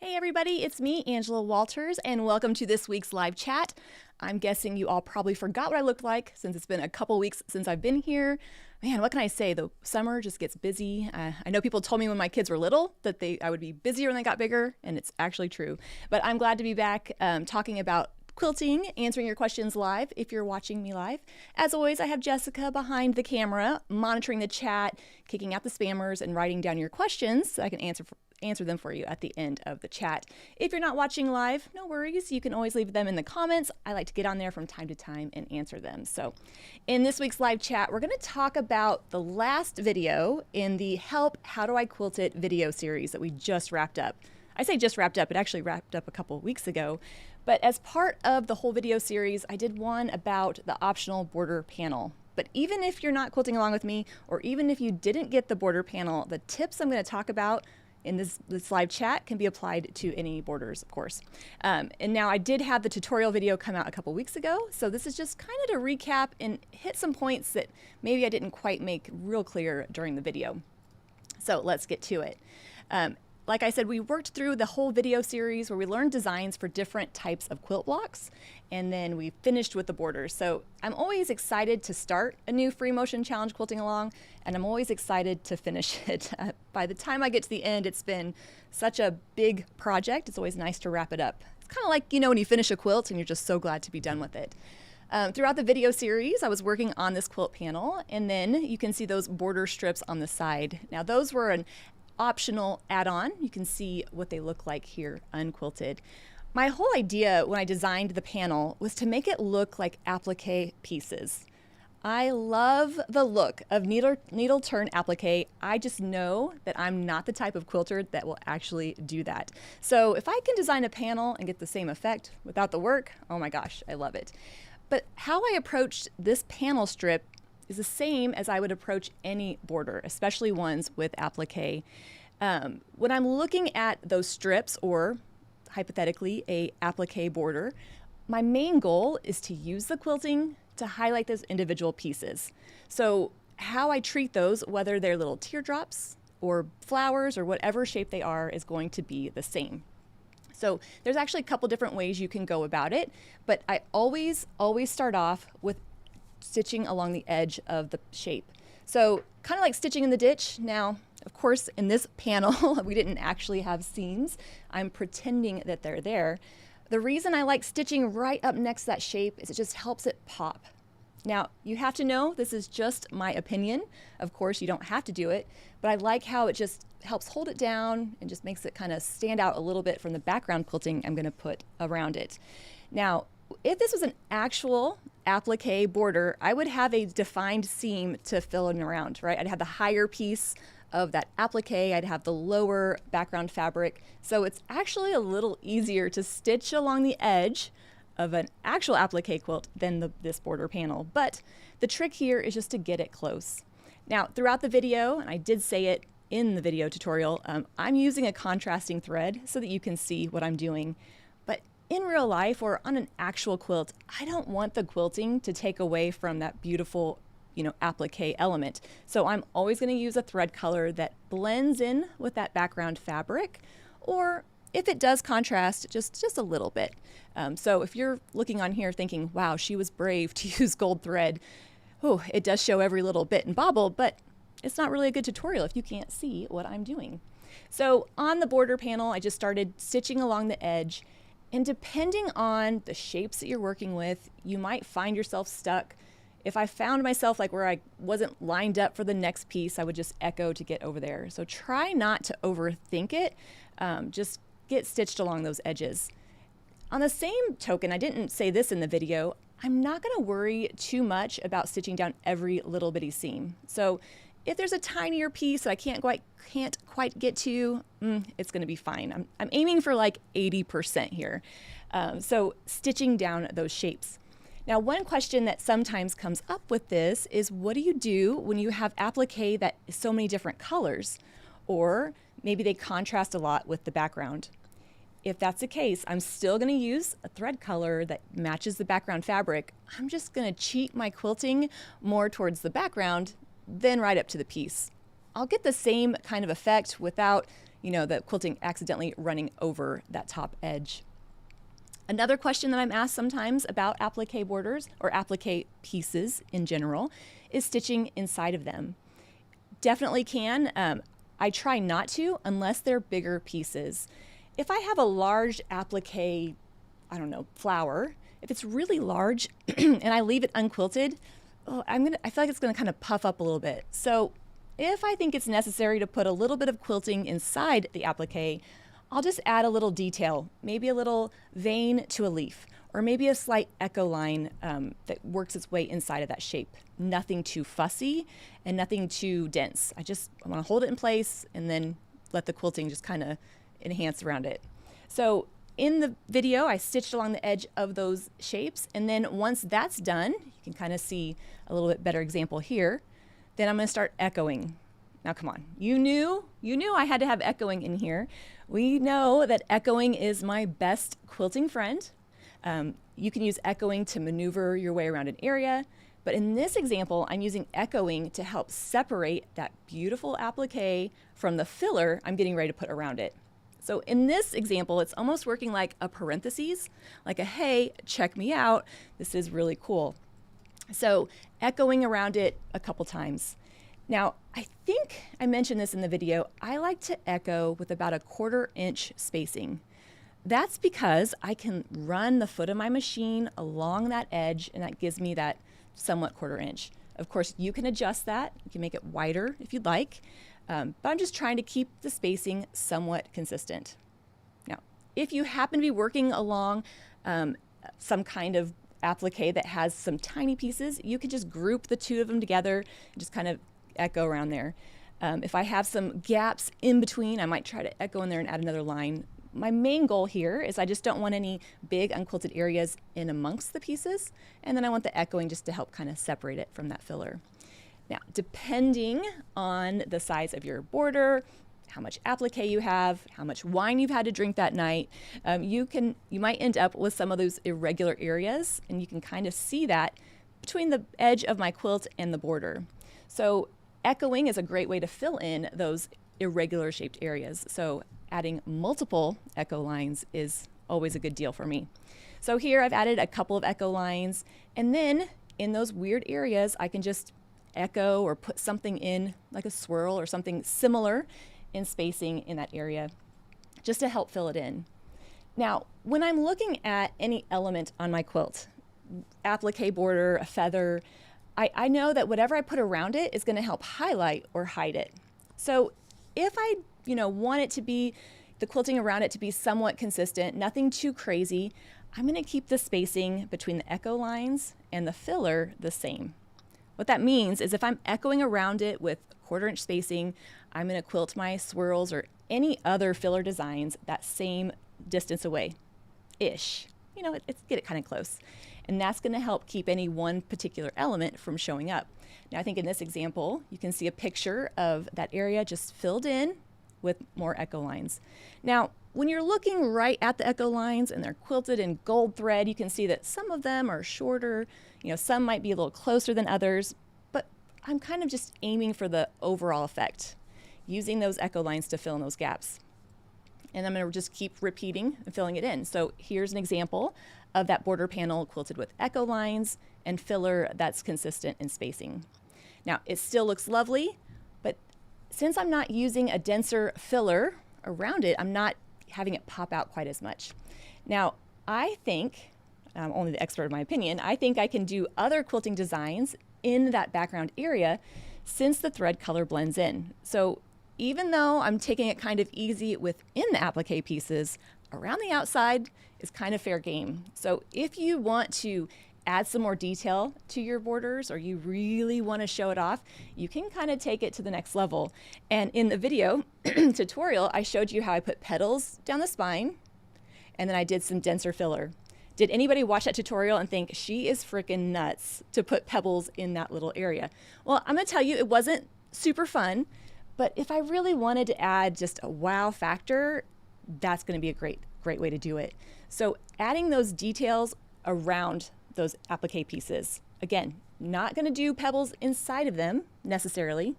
Hey everybody, it's me, Angela Walters, and welcome to this week's live chat. I'm guessing you all probably forgot what I looked like since it's been a couple weeks since I've been here. Man, what can I say? The summer just gets busy. I know people told me when my kids were little that I would be busier when they got bigger, and it's actually true. But I'm glad to be back talking about quilting, answering your questions live if you're watching me live. As always, I have Jessica behind the camera, monitoring the chat, kicking out the spammers, and writing down your questions so I can answer them for you at the end of the chat. If you're not watching live, no worries. You can always leave them in the comments. I like to get on there from time to time and answer them. So in this week's live chat, we're going to talk about the last video in the Help How Do I Quilt It video series that we just wrapped up. I say just wrapped up, it actually wrapped up a couple weeks ago. But as part of the whole video series, I did one about the optional border panel. But even if you're not quilting along with me, or even if you didn't get the border panel, the tips I'm going to talk about in this live chat can be applied to any borders, of course. And now I did have the tutorial video come out a couple weeks ago, so this is just kind of to recap and hit some points that maybe I didn't quite make real clear during the video. So let's get to it. Like I said, we worked through the whole video series where we learned designs for different types of quilt blocks, and then we finished with the borders. So I'm always excited to start a new free motion challenge quilting along, and I'm always excited to finish it. By the time I get to the end, it's been such a big project. It's always nice to wrap it up. It's kind of like, you know, when you finish a quilt and you're just so glad to be done with it. Throughout the video series, I was working on this quilt panel, and then you can see those border strips on the side. Now those were an optional add-on. You can see what they look like here unquilted. My whole idea when I designed the panel was to make it look like applique pieces. I love the look of needle turn applique. I just know that I'm not the type of quilter that will actually do that. So if I can design a panel and get the same effect without the work, oh my gosh, I love it. But how I approached this panel strip is the same as I would approach any border, especially ones with applique. When I'm looking at those strips, or hypothetically a applique border, my main goal is to use the quilting to highlight those individual pieces. So how I treat those, whether they're little teardrops or flowers or whatever shape they are, is going to be the same. So there's actually a couple different ways you can go about it, but I always start off with stitching along the edge of the shape. So kind of like stitching in the ditch. Now, of course, in this panel, we didn't actually have seams. I'm pretending that they're there. The reason I like stitching right up next to that shape is it just helps it pop. Now, you have to know this is just my opinion. Of course, you don't have to do it, but I like how it just helps hold it down and just makes it kind of stand out a little bit from the background quilting I'm going to put around it. Now, if this was an actual applique border, I would have a defined seam to fill in around, right? I'd have the higher piece of that applique, I'd have the lower background fabric. So it's actually a little easier to stitch along the edge of an actual applique quilt than this border panel. But the trick here is just to get it close. Now, throughout the video, and I did say it in the video tutorial, I'm using a contrasting thread so that you can see what I'm doing. But in real life or on an actual quilt, I don't want the quilting to take away from that beautiful, you know, applique element. So I'm always going to use a thread color that blends in with that background fabric, or if it does contrast, just a little bit. So if you're looking on here thinking, wow, she was brave to use gold thread, oh, it does show every little bit and bobble, but it's not really a good tutorial if you can't see what I'm doing. So on the border panel, I just started stitching along the edge. And depending on the shapes that you're working with, you might find yourself stuck. If I found myself like where I wasn't lined up for the next piece, I would just echo to get over there. So try not to overthink it. Just get stitched along those edges. On the same token, I didn't say this in the video, I'm not going to worry too much about stitching down every little bitty seam. So if there's a tinier piece that I can't quite get to, it's going to be fine. I'm aiming for like 80% here. So stitching down those shapes. Now, one question that sometimes comes up with this is, what do you do when you have applique that is so many different colors? Or maybe they contrast a lot with the background. If that's the case, I'm still going to use a thread color that matches the background fabric. I'm just going to cheat my quilting more towards the background, then right up to the piece. I'll get the same kind of effect without the quilting accidentally running over that top edge. Another question that I'm asked sometimes about applique borders or applique pieces in general is stitching inside of them. Definitely can. I try not to unless they're bigger pieces. If I have a large applique, flower, if it's really large and I leave it unquilted, I feel like it's gonna kind of puff up a little bit. So if I think it's necessary to put a little bit of quilting inside the applique, I'll just add a little detail, maybe a little vein to a leaf, or maybe a slight echo line that works its way inside of that shape. Nothing too fussy and nothing too dense. I want to hold it in place and then let the quilting just kind of enhance around it. So in the video, I stitched along the edge of those shapes, and then once that's done, you can kind of see a little bit better example here, then I'm going to start echoing. Now come on, you knew I had to have echoing in here. We know that echoing is my best quilting friend. You can use echoing to maneuver your way around an area, but in this example, I'm using echoing to help separate that beautiful applique from the filler I'm getting ready to put around it. So in this example, it's almost working like a parentheses, like a, hey, check me out, this is really cool. So echoing around it a couple times. Now, I think I mentioned this in the video, I like to echo with about a 1/4 inch spacing. That's because I can run the foot of my machine along that edge, and that gives me that somewhat 1/4 inch. Of course, you can adjust that. You can make it wider if you'd like, but I'm just trying to keep the spacing somewhat consistent. Now, if you happen to be working along some kind of applique that has some tiny pieces, you can just group the two of them together and just kind of echo around there. If I have some gaps in between, I might try to echo in there and add another line. My main goal here is I just don't want any big unquilted areas in amongst the pieces, and then I want the echoing just to help kind of separate it from that filler. Now, depending on the size of your border, how much applique you have, how much wine you've had to drink that night, you might end up with some of those irregular areas, and you can kind of see that between the edge of my quilt and the border. So echoing is a great way to fill in those irregular shaped areas. So adding multiple echo lines is always a good deal for me. So here I've added a couple of echo lines, and then in those weird areas, I can just echo or put something in like a swirl or something similar in spacing in that area just to help fill it in. Now, when I'm looking at any element on my quilt, applique border, a feather, I know that whatever I put around it is going to help highlight or hide it. So if I want it to be, the quilting around it to be somewhat consistent, nothing too crazy, I'm going to keep the spacing between the echo lines and the filler the same. What that means is if I'm echoing around it with 1/4 inch spacing, I'm going to quilt my swirls or any other filler designs that same distance away-ish. It's get it kind of close. And that's going to help keep any one particular element from showing up. Now, I think in this example, you can see a picture of that area just filled in with more echo lines. Now, when you're looking right at the echo lines and they're quilted in gold thread, you can see that some of them are shorter, some might be a little closer than others, but I'm kind of just aiming for the overall effect, using those echo lines to fill in those gaps. And I'm going to just keep repeating and filling it in. So here's an example of that border panel quilted with echo lines and filler that's consistent in spacing. Now, it still looks lovely, but since I'm not using a denser filler around it, I'm not having it pop out quite as much. Now, I think, I'm only the expert in my opinion, I think I can do other quilting designs in that background area since the thread color blends in. So even though I'm taking it kind of easy within the applique pieces, around the outside is kind of fair game. So if you want to add some more detail to your borders or you really want to show it off, you can kind of take it to the next level. And in the video tutorial, I showed you how I put petals down the spine and then I did some denser filler. Did anybody watch that tutorial and think she is freaking nuts to put pebbles in that little area? Well, I'm gonna tell you, it wasn't super fun, but if I really wanted to add just a wow factor, that's gonna be a great way to do it. So adding those details around those applique pieces. Again, not gonna do pebbles inside of them necessarily,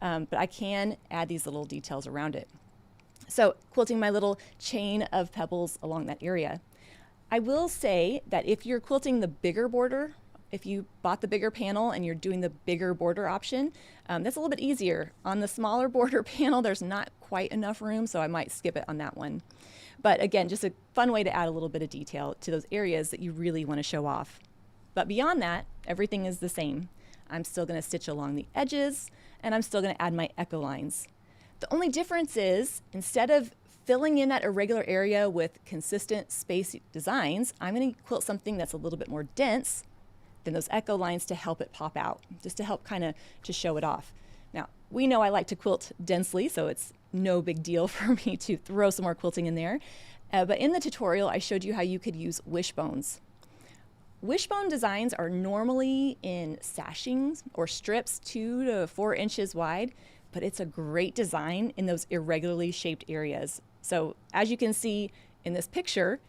but I can add these little details around it. So quilting my little chain of pebbles along that area. I will say that if you're quilting the bigger border, if you bought the bigger panel and you're doing the bigger border option, that's a little bit easier. On the smaller border panel, there's not quite enough room, so I might skip it on that one. But again, just a fun way to add a little bit of detail to those areas that you really want to show off. But beyond that, everything is the same. I'm still going to stitch along the edges, and I'm still going to add my echo lines. The only difference is, instead of filling in that irregular area with consistent space designs, I'm going to quilt something that's a little bit more dense than those echo lines to help it pop out, just to help kind of to show it off. Now, we know I like to quilt densely, so it's no big deal for me to throw some more quilting in there. But in the tutorial, I showed you how you could use wishbones. Wishbone designs are normally in sashings or strips 2 to 4 inches wide, but it's a great design in those irregularly shaped areas. So as you can see in this picture,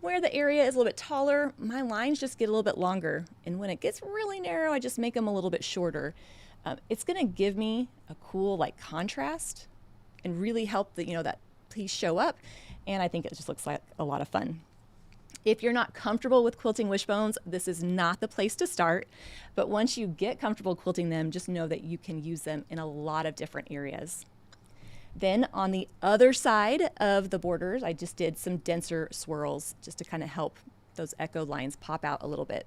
where the area is a little bit taller, my lines just get a little bit longer. And when it gets really narrow, I just make them a little bit shorter. It's gonna give me a cool like contrast and really help the, that piece show up. And I think it just looks like a lot of fun. If you're not comfortable with quilting wishbones, this is not the place to start. But once you get comfortable quilting them, just know that you can use them in a lot of different areas. Then on the other side of the borders, I just did some denser swirls just to kind of help those echo lines pop out a little bit.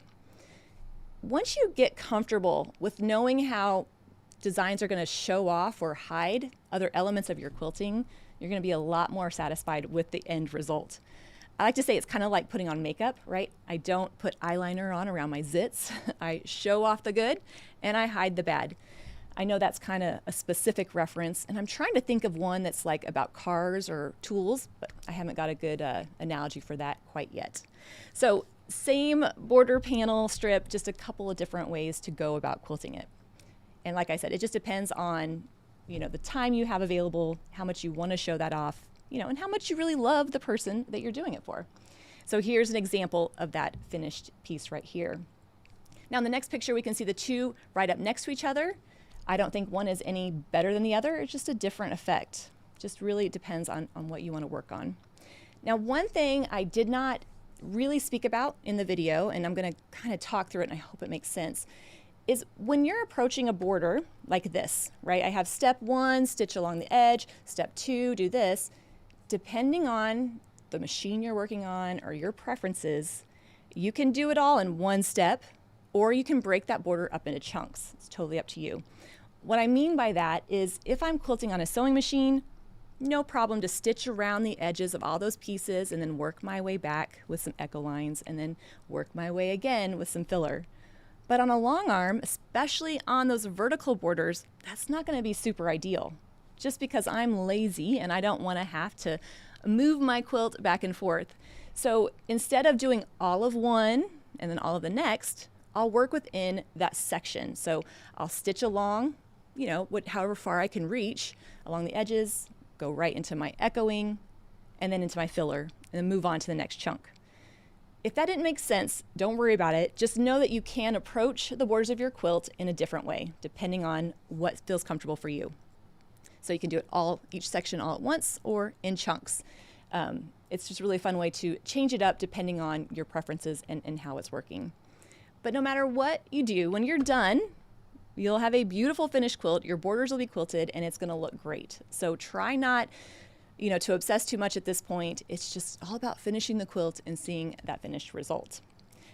Once you get comfortable with knowing how designs are going to show off or hide other elements of your quilting, you're going to be a lot more satisfied with the end result. I like to say it's kind of like putting on makeup, right? I don't put eyeliner on around my zits. I show off the good and I hide the bad. I know that's kind of a specific reference, and I'm trying to think of one that's like about cars or tools, but I haven't got a good analogy for that quite yet. So same border panel strip, just a couple of different ways to go about quilting it. And like I said, it just depends on, the time you have available, how much you want to show that off, and how much you really love the person that you're doing it for. So here's an example of that finished piece right here. Now in the next picture, we can see the two right up next to each other. I don't think one is any better than the other. It's just a different effect. Just really depends on what you want to work on. Now, one thing I did not really speak about in the video, and I'm going to kind of talk through it and I hope it makes sense, is when you're approaching a border like this, right? I have step 1, stitch along the edge, step 2, do this. Depending on the machine you're working on or your preferences, you can do it all in one step, or you can break that border up into chunks. It's totally up to you. What I mean by that is if I'm quilting on a sewing machine, no problem to stitch around the edges of all those pieces and then work my way back with some echo lines and then work my way again with some filler. But on a long arm, especially on those vertical borders, that's not going to be super ideal, just because I'm lazy and I don't want to have to move my quilt back and forth. So instead of doing all of one and then all of the next, I'll work within that section. So I'll stitch along, however far I can reach along the edges, go right into my echoing, and then into my filler, and then move on to the next chunk. If that didn't make sense, don't worry about it. Just know that you can approach the borders of your quilt in a different way, depending on what feels comfortable for you. So you can do it each section all at once or in chunks. It's just a really fun way to change it up depending on your preferences and how it's working. But no matter what you do, when you're done, you'll have a beautiful finished quilt, your borders will be quilted, and it's gonna look great. So try not, to obsess too much at this point. It's just all about finishing the quilt and seeing that finished result.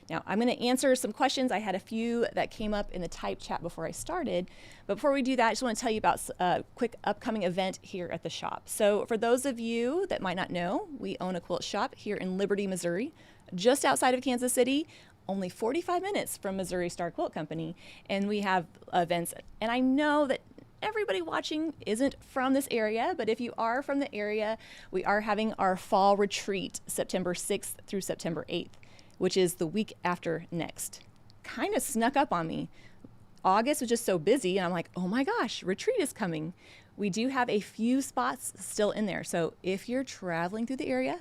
Now, I'm gonna answer some questions. I had a few that came up in the type chat before I started. But before we do that, I just wanna tell you about a quick upcoming event here at the shop. So for those of you that might not know, we own a quilt shop here in Liberty, Missouri, just outside of Kansas City, only 45 minutes from Missouri Star Quilt Company, and we have events. And I know that everybody watching isn't from this area, but if you are from the area, we are having our fall retreat September 6th through September 8th, which is the week after next. Kind of snuck up on me. August was just so busy, and I'm like, oh my gosh, retreat is coming. We do have a few spots still in there, so if you're traveling through the area,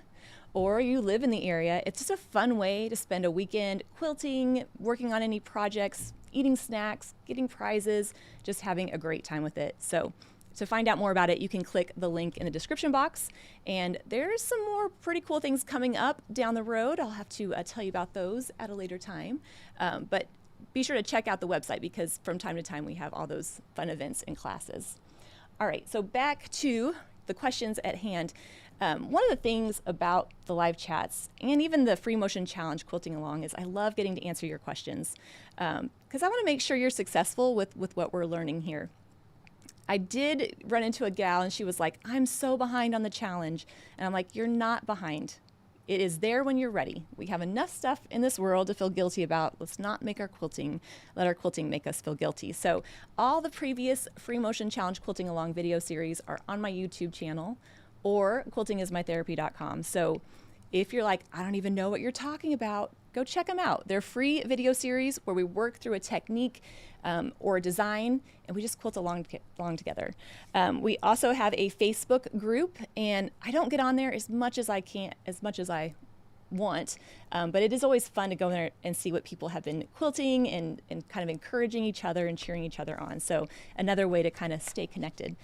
or you live in the area, it's just a fun way to spend a weekend quilting, working on any projects, eating snacks, getting prizes, just having a great time with it. So to find out more about it, you can click the link in the description box. And there's some more pretty cool things coming up down the road. I'll have to tell you about those at a later time. But be sure to check out the website because from time to time we have all those fun events and classes. All right, so back to the questions at hand. One of the things about the live chats and even the free motion challenge quilting along is I love getting to answer your questions because I want to make sure you're successful with what we're learning here. I did run into a gal and she was like, I'm so behind on the challenge. And I'm like, you're not behind. It is there when you're ready. We have enough stuff in this world to feel guilty about. Let's not let our quilting make us feel guilty. So all the previous free motion challenge quilting along video series are on my YouTube channel or quiltingismytherapy.com. So if you're like, I don't even know what you're talking about, go check them out. They're free video series where we work through a technique or a design and we just quilt along together. We also have a Facebook group and I don't get on there as much as I want, but it is always fun to go there and see what people have been quilting and kind of encouraging each other and cheering each other on. So another way to kind of stay connected.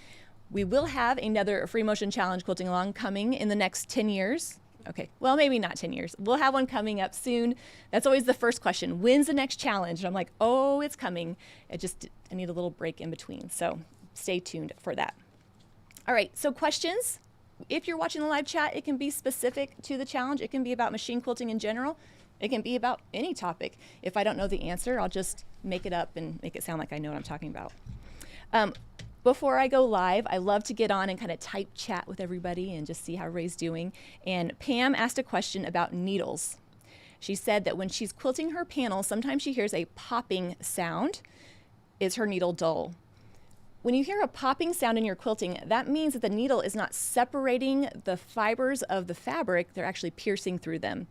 We will have another free motion challenge quilting along coming in the next 10 years. Okay, well, maybe not 10 years. We'll have one coming up soon. That's always the first question. When's the next challenge? And I'm like, oh, it's coming. I need a little break in between. So stay tuned for that. All right, so questions. If you're watching the live chat, it can be specific to the challenge. It can be about machine quilting in general. It can be about any topic. If I don't know the answer, I'll just make it up and make it sound like I know what I'm talking about. Before I go live, I love to get on and kind of type chat with everybody and just see how everybody's doing. And Pam asked a question about needles. She said that when she's quilting her panel, sometimes she hears a popping sound. Is her needle dull? When you hear a popping sound in your quilting, that means that the needle is not separating the fibers of the fabric, they're actually piercing through them.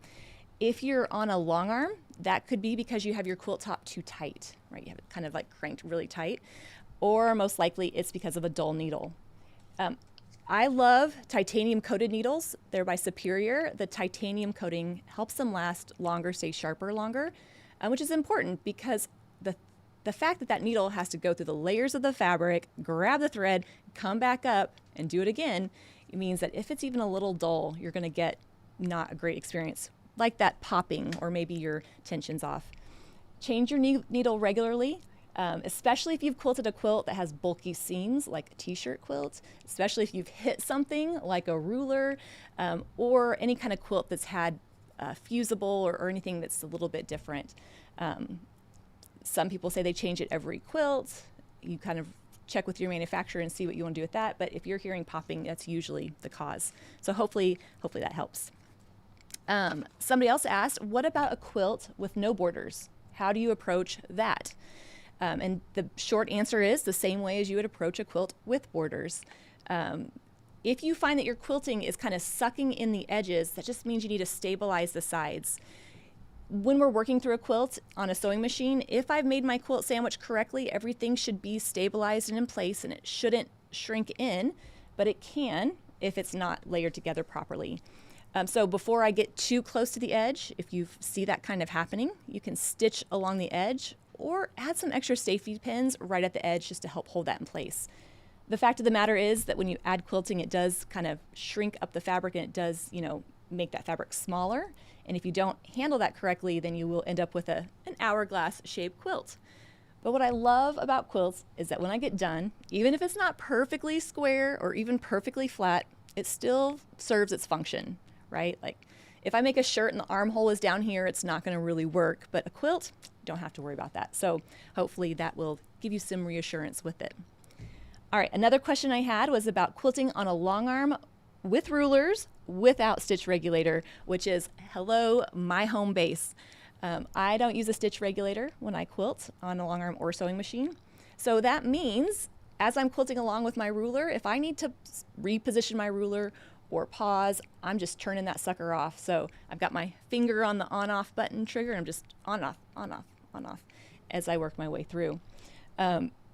If you're on a long arm, that could be because you have your quilt top too tight, right? You have it kind of like cranked really tight. Or most likely it's because of a dull needle. I love titanium coated needles. They're by Superior. The titanium coating helps them last longer, stay sharper longer, which is important because the fact that that needle has to go through the layers of the fabric, grab the thread, come back up and do it again, it means that if it's even a little dull, you're gonna get not a great experience, like that popping or maybe your tension's off. Change your needle regularly. Especially if you've quilted a quilt that has bulky seams like a t-shirt quilt, especially if you've hit something like a ruler or any kind of quilt that's had fusible or anything that's a little bit different. Some people say they change it every quilt. You kind of check with your manufacturer and see what you want to do with that, but if you're hearing popping, that's usually the cause. So hopefully that helps. Somebody else asked, what about a quilt with no borders? How do you approach that? And the short answer is the same way as you would approach a quilt with borders. If you find that your quilting is kind of sucking in the edges, that just means you need to stabilize the sides. When we're working through a quilt on a sewing machine, if I've made my quilt sandwich correctly, everything should be stabilized and in place and it shouldn't shrink in, but it can if it's not layered together properly. So before I get too close to the edge, if you see that kind of happening, you can stitch along the edge or add some extra safety pins right at the edge just to help hold that in place. The fact of the matter is that when you add quilting, it does kind of shrink up the fabric and it does, make that fabric smaller. And if you don't handle that correctly, then you will end up with an hourglass shaped quilt. But what I love about quilts is that when I get done, even if it's not perfectly square or even perfectly flat, it still serves its function, right? Like if I make a shirt and the armhole is down here, it's not going to really work, but a quilt, don't have to worry about that. So hopefully that will give you some reassurance with it. All right, another question I had was about quilting on a long arm with rulers without stitch regulator, which is, hello, my home base. I don't use a stitch regulator when I quilt on a long arm or sewing machine. So that means as I'm quilting along with my ruler, if I need to reposition my ruler or pause, I'm just turning that sucker off. So I've got my finger on the on-off button trigger and I'm just on-off, on-off, on-off as I work my way through.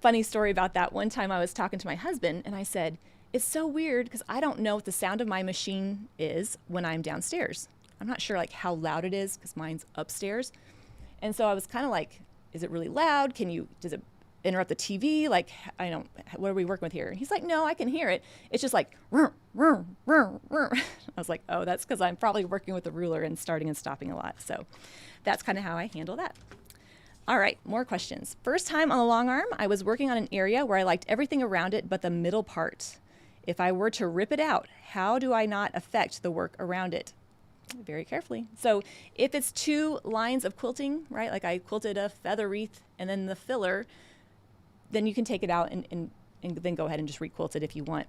Funny story about that. One time I was talking to my husband and I said, it's so weird because I don't know what the sound of my machine is when I'm downstairs. I'm not sure like how loud it is because mine's upstairs. And so I was kind of like, is it really loud? Does it interrupt the TV? Like, I don't, what are we working with here? He's like, no, I can hear it. It's just like, rrr, rrr, rrr, rrr. I was like, oh, that's because I'm probably working with a ruler and starting and stopping a lot. So that's kind of how I handle that. All right, more questions. First time on the long arm, I was working on an area where I liked everything around it but the middle part. If I were to rip it out, how do I not affect the work around it? Very carefully. So if it's 2 lines of quilting, right, like I quilted a feather wreath and then the filler, then you can take it out and then go ahead and just requilt it if you want.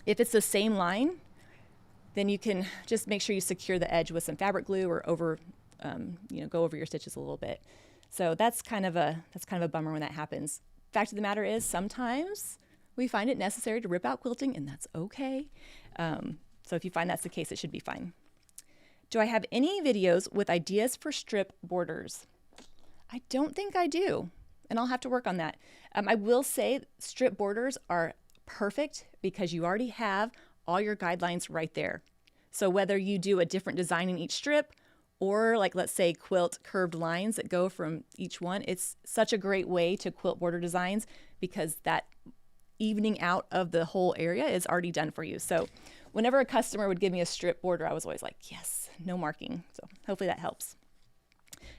If it's the same line, then you can just make sure you secure the edge with some fabric glue or over, go over your stitches a little bit. So that's kind of a bummer when that happens. Fact of the matter is, sometimes we find it necessary to rip out quilting, and that's okay. So if you find that's the case, it should be fine. Do I have any videos with ideas for strip borders? I don't think I do, and I'll have to work on that. I will say strip borders are perfect because you already have all your guidelines right there. So whether you do a different design in each strip, or like, let's say, quilt curved lines that go from each one, it's such a great way to quilt border designs because that evening out of the whole area is already done for you. So whenever a customer would give me a strip border, I was always like, yes, no marking. So hopefully that helps.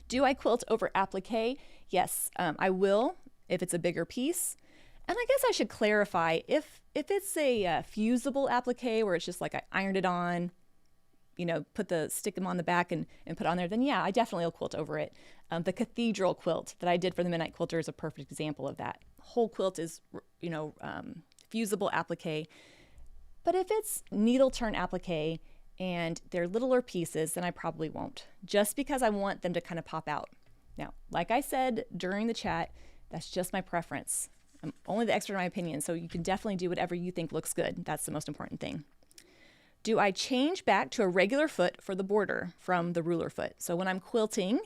Do I quilt over applique? Yes, I will if it's a bigger piece. And I guess I should clarify, if it's a fusible applique where it's just like I ironed it on, stick them on the back and put on there, then yeah, I definitely will quilt over it. The cathedral quilt that I did for the Midnight Quilter is a perfect example of that. Whole quilt is, fusible applique. But if it's needle turn applique and they're littler pieces, then I probably won't, just because I want them to kind of pop out. Now, like I said during the chat, that's just my preference. I'm only the expert in my opinion, so you can definitely do whatever you think looks good. That's the most important thing. Do I change back to a regular foot for the border from the ruler foot? So when I'm quilting,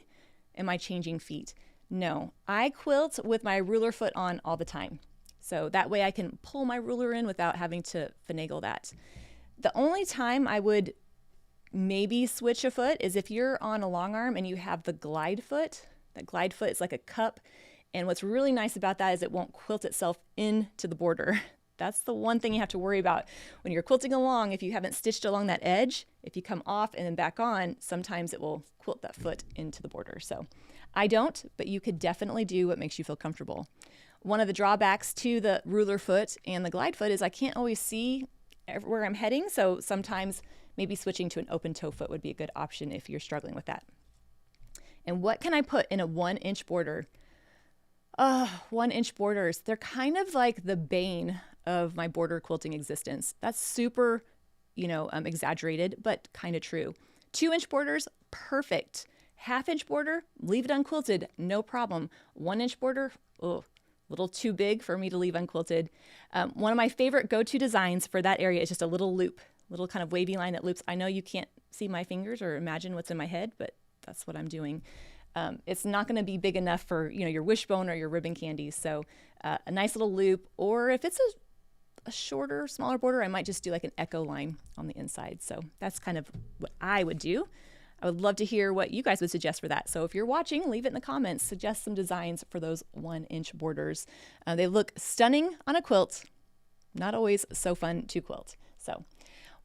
am I changing feet? No, I quilt with my ruler foot on all the time. So that way I can pull my ruler in without having to finagle that. The only time I would maybe switch a foot is if you're on a long arm and you have the glide foot. That glide foot is like a cup. And what's really nice about that is it won't quilt itself into the border. That's the one thing you have to worry about when you're quilting along. If you haven't stitched along that edge, if you come off and then back on, sometimes it will quilt that foot into the border. So I don't, but you could definitely do what makes you feel comfortable. One of the drawbacks to the ruler foot and the glide foot is I can't always see where I'm heading. So sometimes maybe switching to an open toe foot would be a good option if you're struggling with that. And what can I put in a 1-inch border? 1-inch borders. They're kind of like the bane of my border quilting existence. That's super, exaggerated, but kind of true. 2-inch borders, perfect. 1/2-inch border, leave it unquilted, no problem. 1-inch border, a little too big for me to leave unquilted. One of my favorite go-to designs for that area is just a little loop, little kind of wavy line that loops. I know you can't see my fingers or imagine what's in my head, but that's what I'm doing. It's not going to be big enough for your wishbone or your ribbon candies. So a nice little loop, or if it's a shorter, smaller border, I might just do like an echo line on the inside. So that's kind of what I would do. I would love to hear what you guys would suggest for that. So if you're watching, leave it in the comments. Suggest some designs for those 1-inch borders. They look stunning on a quilt. Not always so fun to quilt. So,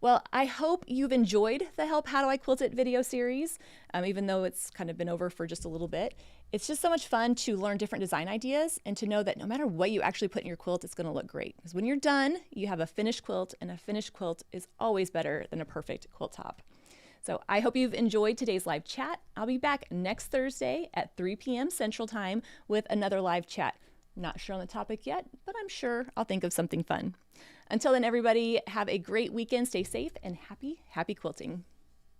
well, I hope you've enjoyed the Help How Do I Quilt It video series, even though it's kind of been over for just a little bit. It's just so much fun to learn different design ideas and to know that no matter what you actually put in your quilt, it's going to look great. Because when you're done, you have a finished quilt, and a finished quilt is always better than a perfect quilt top. So I hope you've enjoyed today's live chat. I'll be back next Thursday at 3 p.m. Central Time with another live chat. Not sure on the topic yet, but I'm sure I'll think of something fun. Until then, everybody, have a great weekend. Stay safe and happy quilting.